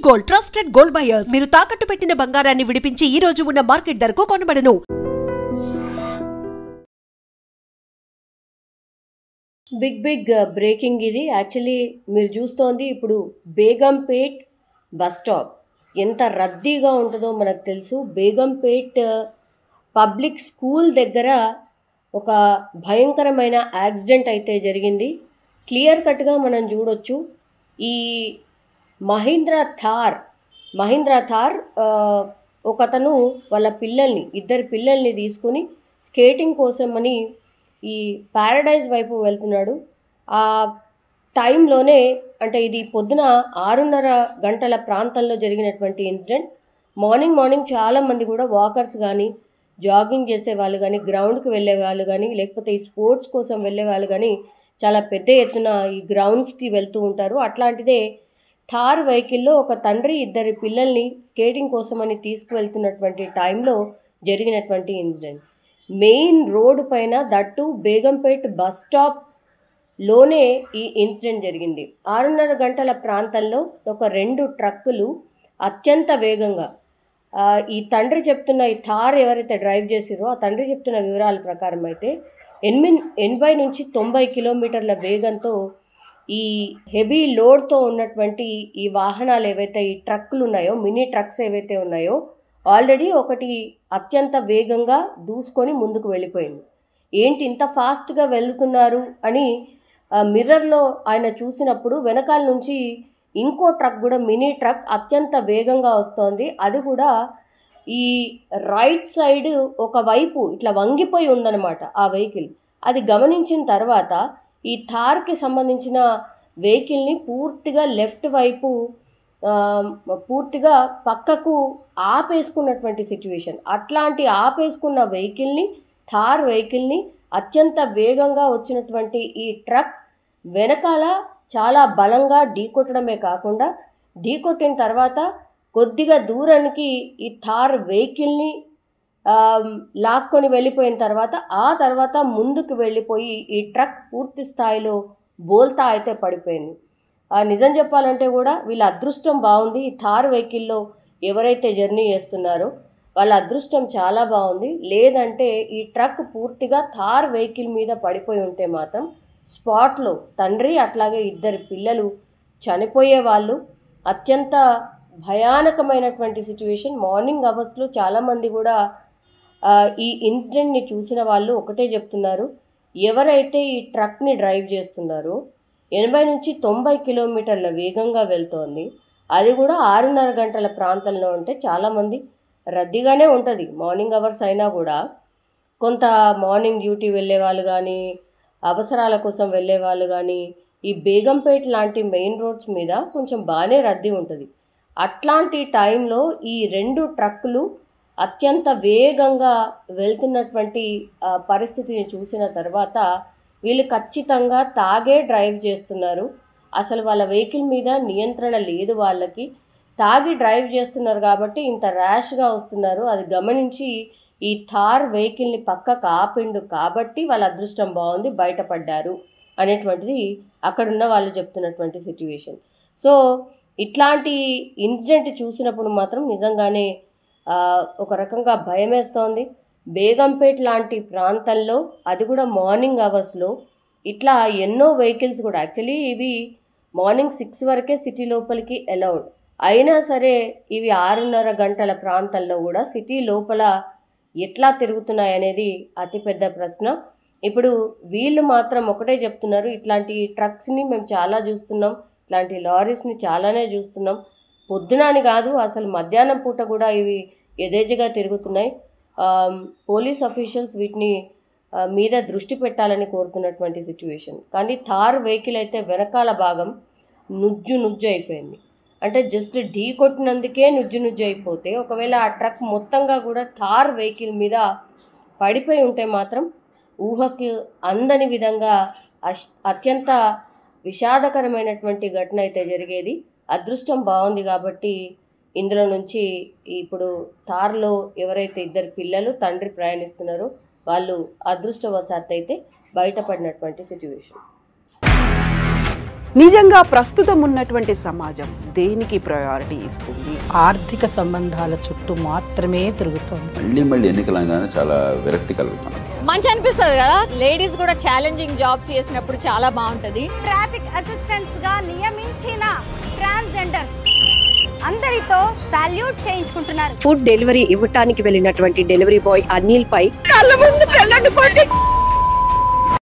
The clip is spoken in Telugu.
గోల్డ్ ట్రస్టెడ్ గోల్డ్ బయర్స్ మీరు తాకట్టు పెట్టిన బంగారాన్ని విడిపించి ఈ రోజు ఉన్న మార్కెట్ ధరకు కొనబడను. బిగ్ బ్రేకింగ్ ఇది. యాక్చువల్లీ మీరు చూస్తోంది ఇప్పుడు బేగంపేట్ బస్ స్టాప్ ఎంత రద్దీగా ఉంటుందో మనకు తెలుసు. బేగంపేట్ పబ్లిక్ స్కూల్ దగ్గర ఒక భయంకరమైన యాక్సిడెంట్ అయితే జరిగింది. క్లియర్ కట్గా మనం చూడొచ్చు. ఈ మహీంద్రా థార్ ఒకతను వాళ్ళ ఇద్దరు పిల్లల్ని తీసుకుని స్కేటింగ్ కోసమని ఈ ప్యారడైజ్ వైపు వెళ్తున్నాడు. ఆ టైంలోనే అంటే ఇది పొద్దున 6:30 గంటల ప్రాంతంలో జరిగినటువంటి ఇన్సిడెంట్. మార్నింగ్ చాలామంది కూడా వాకర్స్ కానీ, జాగింగ్ చేసే వాళ్ళు కానీ, గ్రౌండ్కి వెళ్ళే వాళ్ళు కానీ, లేకపోతే ఈ స్పోర్ట్స్ కోసం వెళ్ళే వాళ్ళు కానీ చాలా పెద్ద ఎత్తున ఈ గ్రౌండ్స్కి వెళ్తూ ఉంటారు. అట్లాంటిదే థార్ వెహికల్లో ఒక తండ్రి ఇద్దరి పిల్లల్ని స్కేటింగ్ కోసమని తీసుకువెళ్తున్నటువంటి టైంలో జరిగినటువంటి ఇన్సిడెంట్. మెయిన్ రోడ్డు పైన దట్టు బేగంపేట్ బస్ స్టాప్లోనే ఈ ఇన్సిడెంట్ జరిగింది. 6:30 గంటల ప్రాంతంలో ఒక 2 ట్రక్కులు అత్యంత వేగంగా ఈ తండ్రి చెప్తున్న ఈ థార్ ఎవరైతే డ్రైవ్ చేసిరో ఆ తండ్రి చెప్తున్న వివరాల ప్రకారం అయితే 80 నుంచి 90 కిలోమీటర్ల వేగంతో ఈ హెవీ లోడ్తో ఉన్నటువంటి ఈ వాహనాలు ఏవైతే ఈ ట్రక్కులు ఉన్నాయో, మినీ ట్రక్స్ ఏవైతే ఉన్నాయో, ఆల్రెడీ ఒకటి అత్యంత వేగంగా దూసుకొని ముందుకు వెళ్ళిపోయింది. ఏంటి ఇంత ఫాస్ట్గా వెళ్తున్నారు అని మిర్రర్లో ఆయన చూసినప్పుడు వెనకాల నుంచి ఇంకో ట్రక్ కూడా, మినీ ట్రక్ అత్యంత వేగంగా వస్తోంది. అది కూడా ఈ రైట్ సైడ్ ఒకవైపు ఇట్లా వంగిపోయి ఉందన్నమాట ఆ వెహికల్. అది గమనించిన తర్వాత ఈ థార్కి సంబంధించిన వెహికల్ని పూర్తిగా లెఫ్ట్ వైపు పూర్తిగా పక్కకు ఆపేసుకున్నటువంటి సిచ్యువేషన్. అట్లాంటి ఆపేసుకున్న థార్ వెహికల్ని అత్యంత వేగంగా వచ్చినటువంటి ఈ ట్రక్ వెనకాల చాలా బలంగా ఢీకొట్టడమే కాకుండా, ఢీకొట్టిన తర్వాత కొద్దిగా దూరానికి ఈ థార్ వెహికల్ని లాక్కొని వెళ్ళిపోయిన తర్వాత ఆ తర్వాత ముందుకు వెళ్ళిపోయి ఈ ట్రక్ పూర్తి స్థాయిలో బోల్తా అయితే పడిపోయింది. నిజం చెప్పాలంటే కూడా వీళ్ళ అదృష్టం బాగుంది. ఈ థార్ వెహికల్లో ఎవరైతే జర్నీ చేస్తున్నారో వాళ్ళ అదృష్టం చాలా బాగుంది. లేదంటే ఈ ట్రక్ పూర్తిగా థార్ వెహికల్ మీద పడిపోయి ఉంటే మాత్రం స్పాట్లో తండ్రి అట్లాగే ఇద్దరు పిల్లలు చనిపోయే వాళ్ళు. అత్యంత భయానకమైనటువంటి సిచ్యువేషన్. మార్నింగ్ అవర్స్లో చాలామంది కూడా ఈ ఇన్సిడెంట్ని చూసిన వాళ్ళు ఒకటే చెప్తున్నారు, ఎవరైతే ఈ ట్రక్ని డ్రైవ్ చేస్తున్నారో 80 నుంచి 90 కిలోమీటర్ల వేగంగా వెళ్తోంది, అది కూడా 6:30 గంటల ప్రాంతంలో ఉంటే చాలామంది రద్దీగానే ఉంటుంది. మార్నింగ్ అవర్స్ అయినా కూడా కొంత మార్నింగ్ డ్యూటీ వెళ్ళే వాళ్ళు కానీ, అవసరాల కోసం వెళ్ళే వాళ్ళు కానీ ఈ బేగంపేట్ లాంటి మెయిన్ రోడ్స్ మీద కొంచెం బాగానే రద్దీ ఉంటుంది. అట్లాంటి టైంలో ఈ 2 ట్రక్కులు అత్యంత వేగంగా వెళ్తున్నటువంటి పరిస్థితిని చూసిన తర్వాత వీళ్ళు ఖచ్చితంగా తాగే డ్రైవ్ చేస్తున్నారు. అసలు వాళ్ళ వెహికల్ మీద నియంత్రణ లేదు వాళ్ళకి. తాగి డ్రైవ్ చేస్తున్నారు కాబట్టి ఇంత ర్యాష్గా వస్తున్నారు. అది గమనించి ఈ థార్ వెహికల్ని పక్కకు ఆపిండు కాబట్టి వాళ్ళ అదృష్టం బాగుంది, బయటపడ్డారు అనేటువంటిది అక్కడున్న వాళ్ళు చెప్తున్నటువంటి సిచ్యువేషన్. సో ఇట్లాంటి ఇన్సిడెంట్ చూసినప్పుడు మాత్రం నిజంగానే ఒక రకంగా భయం వేస్తోంది. బేగంపేట్ లాంటి ప్రాంతంలో, అది కూడా మార్నింగ్ అవర్స్లో ఇట్లా ఎన్నో వెహికల్స్ కూడా, యాక్చువల్లీ ఇవి మార్నింగ్ 6 వరకే సిటీ లోపలికి అలౌడ్ అయినా సరే ఇవి 6:30 గంటల ప్రాంతంలో కూడా సిటీ లోపల ఎట్లా తిరుగుతున్నాయనేది అతిపెద్ద ప్రశ్న. ఇప్పుడు వీళ్ళు మాత్రం ఒకటే చెప్తున్నారు, ఇట్లాంటి ట్రక్స్ని మేము చాలా చూస్తున్నాం, ఇట్లాంటి లారీస్ని చాలానే చూస్తున్నాం. పొద్దునని కాదు, అసలు మధ్యాహ్నం పూట కూడా ఇవి యథేచ్ఛగా తిరుగుతున్నాయి. పోలీస్ అఫీషియల్స్ వీటిని మీద దృష్టి పెట్టాలని కోరుతున్నటువంటి సిచ్యువేషన్. కానీ థార్ వెహికల్ అయితే వెనకాల భాగం నుజ్జు అయిపోయింది. అంటే జస్ట్ ఢీ కొట్టినందుకే నుజ్జు అయిపోతే, ఒకవేళ ఆ ట్రక్ మొత్తంగా కూడా థార్ వెహికల్ మీద పడిపోయి ఉంటే మాత్రం ఊహకి అందని విధంగా అత్యంత విషాదకరమైనటువంటి ఘటన అయితే జరిగేది. అదృష్టం బాగుంది కాబట్టి ఇందులో నుంచి ఇప్పుడు థార్లో ఎవరైతే ఇద్దరు పిల్లలు తండ్రి ప్రయాణిస్తున్నారో వాళ్ళు అదృష్టవశాత్తు అయితే బయటపడినటువంటి సిచ్యువేషన్. నిజంగా ప్రస్తుతం ఉన్నటువంటి సమాజం దేనికి ప్రయారిటీ ఇస్తుంది? ఆర్థిక సంబంధాల చుట్టూ మాత్రమే తిరుగుతోంది. మళ్ళీ ఎన్నికలంగానే చాలా విరక్తి కలుగుతున్నాం. మంచి అనిపిస్తుంది కదా, లేడీస్ కూడా ఛాలెంజింగ్ జాబ్స్ చేసినప్పుడు చాలా బాగుంటది. ట్రాఫిక్ అసిస్టెంట్స్ గా నియమించిన ట్రాన్స్జెండర్స్ అందరితో సాల్యూట్ చేయించుకుంటున్నారు. ఫుడ్ డెలివరీ ఇవ్వటానికి వెళ్ళినటువంటి డెలివరీ బాయ్ అనిల్ పై కళ్ళ ముందు